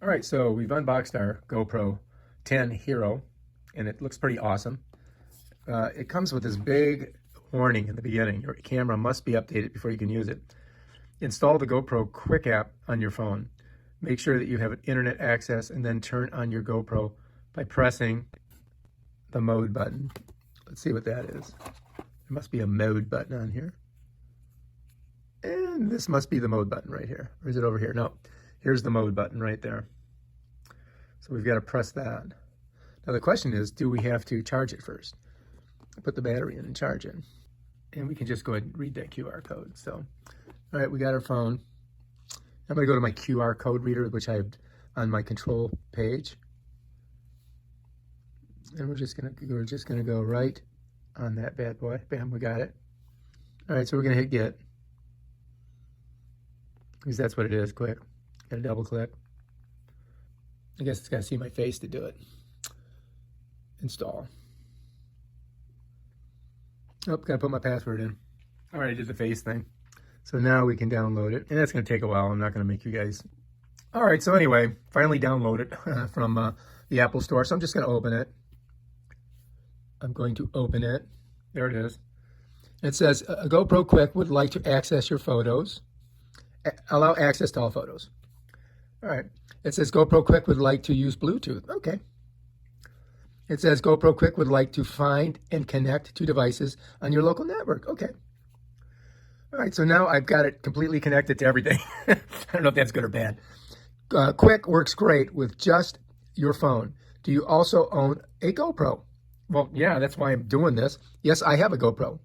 All right, so we've unboxed our GoPro 10 Hero, and it looks pretty awesome. It comes with this big warning in the beginning. Your camera must be updated before you can use it. Install the GoPro Quick app on your phone. Make sure that you have internet access, and then turn on your GoPro by pressing the mode button. Let's see what that is. There must be a mode button on here. And this must be the mode button right here. Or is it over here? No. Here's the mode button right there. So we've got to press that. Now the question is, do we have to charge it first? Put the battery in and charge it. And we can just go ahead and read that QR code. So, all right, we got our phone. I'm going to go to my QR code reader, which I have on my control page. And we're just gonna go right on that bad boy. Bam, we got it. All right, so we're gonna hit get, because that's what it is. Quick. Got to double click. I guess it's got to see my face to do it. Install. Oh, got to put my password in. All right, I did the face thing. So now we can download it. And that's going to take a while. I'm not going to make you guys. All right, so anyway, finally download it from the Apple Store. So I'm just going to open it. I'm going to open it. There it is. It says, GoPro Quick would like to access your photos. Allow access to all photos. All right. It says GoPro Quick would like to use Bluetooth. Okay. It says GoPro Quick would like to find and connect to devices on your local network. Okay. All right. So now I've got it completely connected to everything. I don't know if that's good or bad. Quick works great with just your phone. Do you also own a GoPro? Well, yeah, that's why I'm doing this. Yes, I have a GoPro.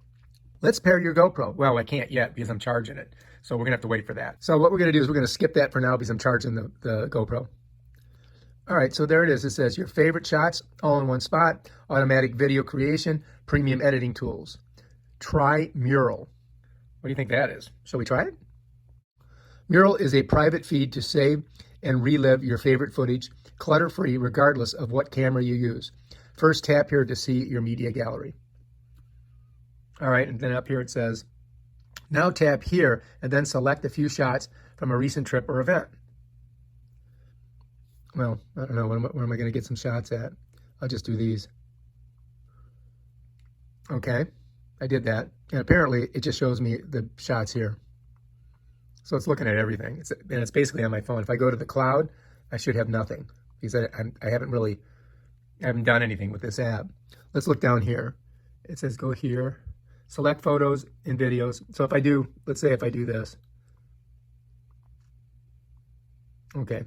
Let's pair your GoPro. Well, I can't yet because I'm charging it. So we're going to have to wait for that. So what we're going to do is we're going to skip that for now because I'm charging the GoPro. All right, so there it is. It says your favorite shots all in one spot, automatic video creation, premium editing tools. Try Mural. What do you think that is? Shall we try it? Mural is a private feed to save and relive your favorite footage, clutter-free regardless of what camera you use. First, tap here to see your media gallery. All right, and then up here it says, now tap here and then select a few shots from a recent trip or event. Well, I don't know, where am I going to get some shots at? I'll just do these. Okay, I did that. And apparently it just shows me the shots here. So it's looking at everything. And it's basically on my phone. If I go to the cloud, I should have nothing because I haven't done anything with this app. Let's look down here. It says go here. Select photos and videos. So if I do, let's say if I do this. Okay.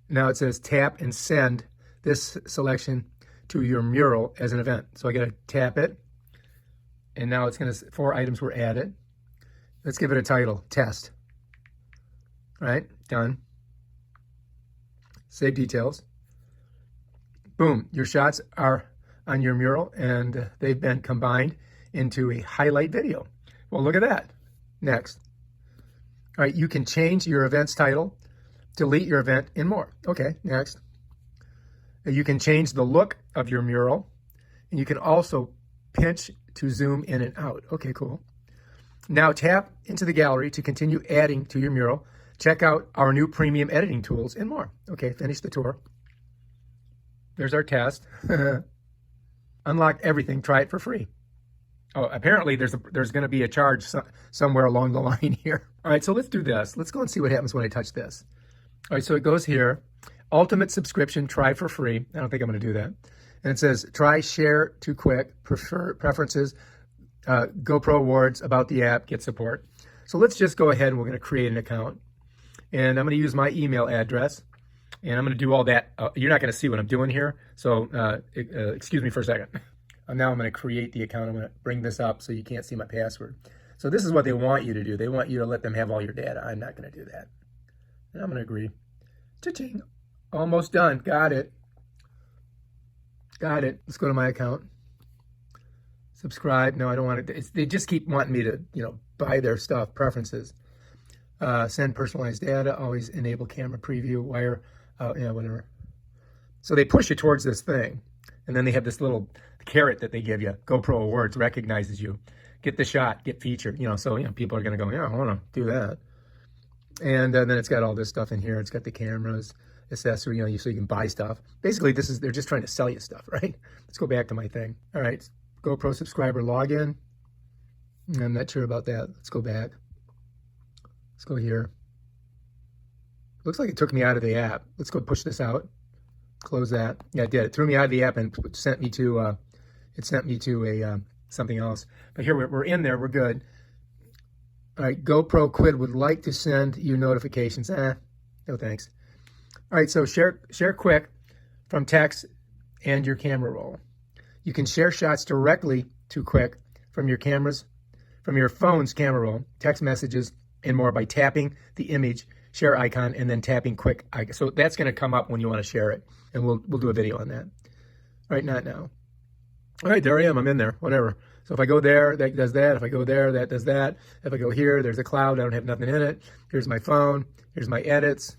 Now it says tap and send this selection to your mural as an event. So I got to tap it. And now it's going to, 4 items were added. Let's give it a title, test. All right, done. Save details. Boom, your shots are on your mural and they've been combined into a highlight video. Well, look at that. Next. All right, you can change your event's title, delete your event, and more. Okay, next. You can change the look of your mural, and you can also pinch to zoom in and out. Okay, cool. Now tap into the gallery to continue adding to your mural. Check out our new premium editing tools and more. Okay, finish the tour. There's our test. Unlock everything. Try it for free. Oh, apparently there's going to be a charge somewhere along the line here. All right, so let's do this. Let's go and see what happens when I touch this. All right, so it goes here. Ultimate subscription, try for free. I don't think I'm going to do that. And it says try, share to quick, preferences, GoPro awards, about the app, get support. So let's just go ahead and we're going to create an account. And I'm going to use my email address. And I'm going to do all that. You're not going to see what I'm doing here. So excuse me for a second. Now I'm going to create the account. I'm going to bring this up so you can't see my password. So this is what they want you to do. They want you to let them have all your data. I'm not going to do that. And I'm going to agree. Cha-ching. Almost done. Got it. Got it. Let's go to my account. Subscribe. No, I don't want it. They just keep wanting me to, buy their stuff. Preferences. Send personalized data. Always enable camera preview. Wire. Whatever. So they push you towards this thing. And then they have this little carrot that they give you. GoPro Awards recognizes you. Get the shot, get featured. So people are going to go, yeah, I want to do that. And then it's got all this stuff in here. It's got the cameras. accessory, you know, so you can buy stuff. Basically, they're just trying to sell you stuff, right? Let's go back to my thing. All right, GoPro subscriber login. I'm not sure about that. Let's go back. Let's go here. Looks like it took me out of the app. Let's go push this out. Close that. Yeah, it did. It threw me out of the app and sent me to a something else. But here we're in there. We're good. All right, GoPro Quid would like to send you notifications. No thanks. All right, so share quick from text and your camera roll. You can share shots directly to Quick from your phone's camera roll, text messages, and more by tapping the image share icon and then tapping Quick icon. So that's going to come up when you want to share it, and we'll do a video on that. All right, not now. All right, there I am. I'm in there. Whatever. So if I go there, that does that. If I go there, that does that. If I go here, there's a cloud. I don't have nothing in it. Here's my phone. Here's my edits.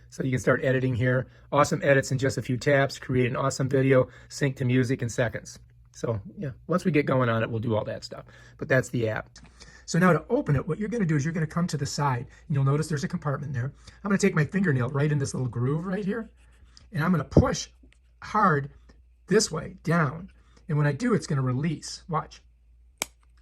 So you can start editing here. Awesome edits in just a few taps. Create an awesome video. Sync to music in seconds. So yeah, once we get going on it, we'll do all that stuff. But that's the app. So now to open it, what you're going to do is you're going to come to the side. And you'll notice there's a compartment there. I'm going to take my fingernail right in this little groove right here. And I'm going to push hard this way, down. And when I do, it's going to release. Watch.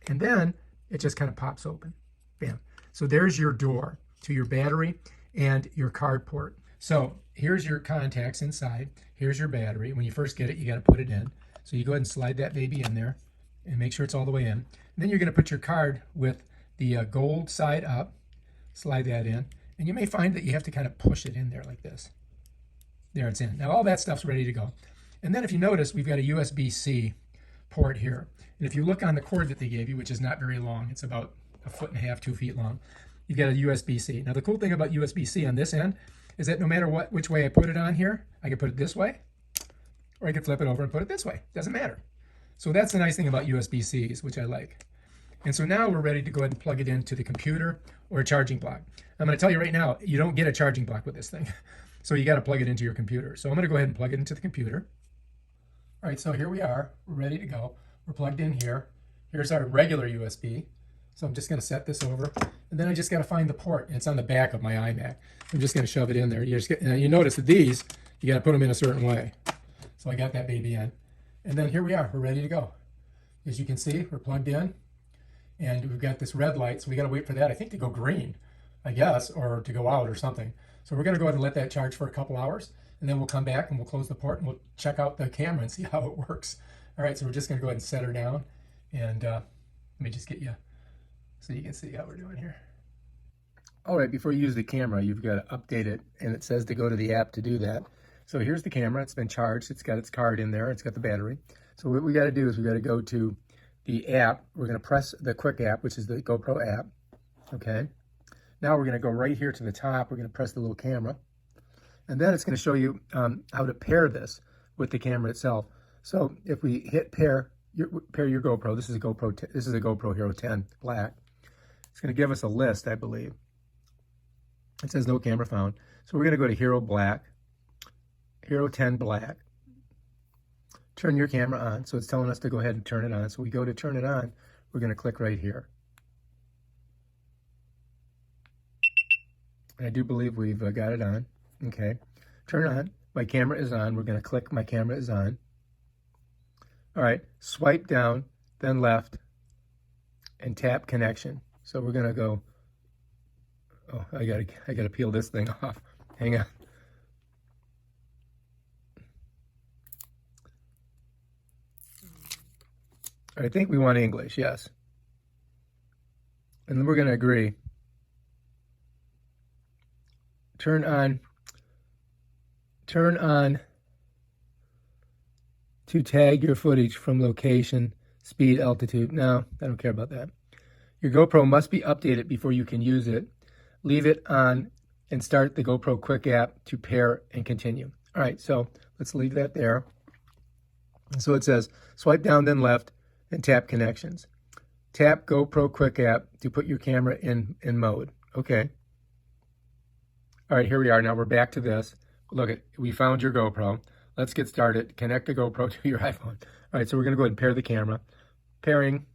And then it just kind of pops open. Bam. So there's your door to your battery and your card port. So here's your contacts inside. Here's your battery. When you first get it, you got to put it in. So you go ahead and slide that baby in there and make sure it's all the way in. And then you're going to put your card with the gold side up. Slide that in. And you may find that you have to kind of push it in there like this. There it's in. Now all that stuff's ready to go. And then if you notice, we've got a USB-C port here. And if you look on the cord that they gave you, which is not very long, it's about 1.5 feet, 2 feet long, you've got a USB-C. Now the cool thing about USB-C on this end is that no matter which way I put it on here, I can put it this way, or I can flip it over and put it this way. Doesn't matter. So that's the nice thing about USB-Cs, which I like. And so now we're ready to go ahead and plug it into the computer or a charging block. I'm going to tell you right now, you don't get a charging block with this thing. So you got to plug it into your computer. So I'm going to go ahead and plug it into the computer. All right, so here we are. We're ready to go. We're plugged in here. Here's our regular USB. So I'm just going to set this over. And then I just got to find the port. And it's on the back of my iMac. I'm just going to shove it in there. You notice that these, you got to put them in a certain way. So I got that baby in. And then here we are. We're ready to go. As you can see, we're plugged in. And we've got this red light. So we got to wait for that, I think, to go green, I guess, or to go out or something. So we're going to go ahead and let that charge for a couple hours. And then we'll come back and we'll close the port and we'll check out the camera and see how it works. All right, so we're just going to go ahead and set her down. And let me just get you so you can see how we're doing here. All right, before you use the camera, you've got to update it. And it says to go to the app to do that. So here's the camera. It's been charged. It's got its card in there. It's got the battery. So what we got to do is we got to go to the app. We're going to press the Quick app, which is the GoPro app. Okay. Now we're going to go right here to the top. We're going to press the little camera. And then it's going to show you how to pair this with the camera itself. So if we hit pair your GoPro, this is a GoPro Hero 10 Black. It's going to give us a list, I believe. It says no camera found. So we're going to go to Hero Black, Hero 10 Black. Turn your camera on. So it's telling us to go ahead and turn it on. So we go to turn it on. We're going to click right here. I do believe we've got it on. Okay. Turn on. My camera is on. We're going to click my camera is on. All right. Swipe down, then left, and tap connection. So we're going to go. Oh, I gotta peel this thing off. Hang on. I think we want English, yes. And then we're going to agree. Turn on to tag your footage from location, speed, altitude. No, I don't care about that. Your GoPro must be updated before you can use it. Leave it on and start the GoPro Quick app to pair and continue. All right, so let's leave that there. And so it says, swipe down, then left, and tap connections. Tap GoPro Quick app to put your camera in mode. Okay. All right, here we are. Now we're back to this. Look, we found your GoPro. Let's get started. Connect the GoPro to your iPhone. All right, so we're going to go ahead and pair the camera. Pairing.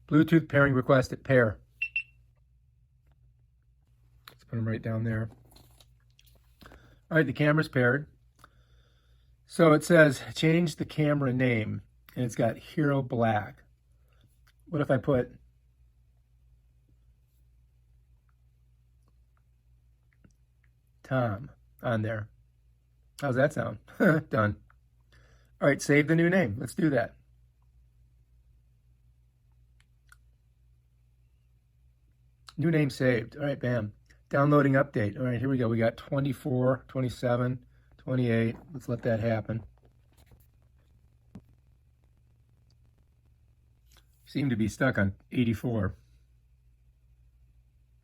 Bluetooth pairing requested. Pair. Let's put them right down there. All right, the camera's paired. So it says change the camera name, and it's got Hero Black. What if I put Tom on there? How's that sound? Done. All right, save the new name. Let's do that. New name saved. All right, bam. Downloading update. All right, here we go. We got 24, 27, 28. Let's let that happen. Seem to be stuck on 84.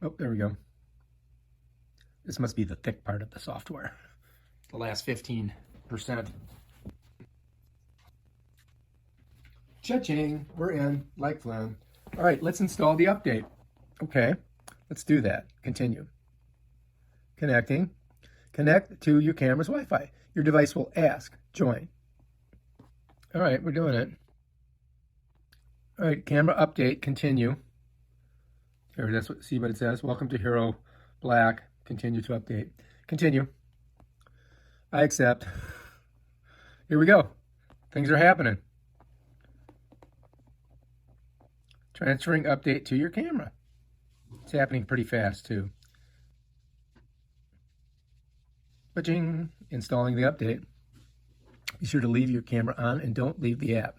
Oh, there we go. This must be the thick part of the software. The last 15%. Cha-ching, we're in, like fun. All right, let's install the update. Okay, let's do that. Continue. Connecting. Connect to your camera's Wi-Fi. Your device will ask, join. All right, we're doing it. All right, camera update, continue. Here, that's what, see what it says. Welcome to Hero Black. Continue to update. Continue. I accept. Here we go. Things are happening. Transferring update to your camera. It's happening pretty fast too. Ba-ching. Installing the update. Be sure to leave your camera on and don't leave the app.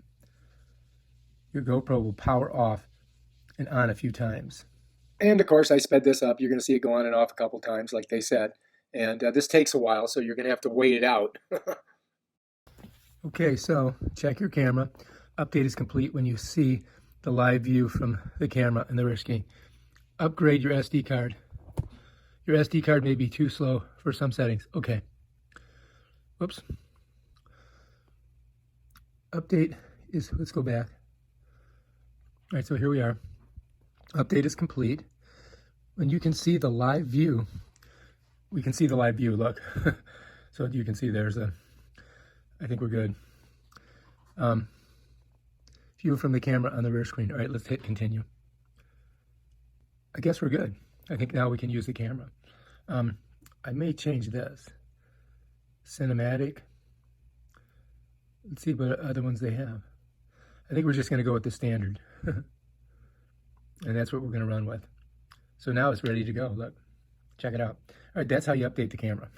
Your GoPro will power off and on a few times. And of course, I sped this up. You're going to see it go on and off a couple times, like they said. And this takes a while, so you're going to have to wait it out. Okay, so check your camera. Update is complete when you see the live view from the camera and the rear screen. Upgrade your SD card. Your SD card may be too slow for some settings. Okay. Whoops. Update is, let's go back. All right, so here we are. Update is complete. When you can see the live view, we can see the live view, look. So you can see there's a, I think we're good. View from the camera on the rear screen. All right, let's hit continue. I guess we're good. I think now we can use the camera. I may change this. Cinematic. Let's see what other ones they have. I think we're just gonna go with the standard. And that's what we're gonna run with. So now it's ready to go, look. Check it out. All right, that's how you update the camera.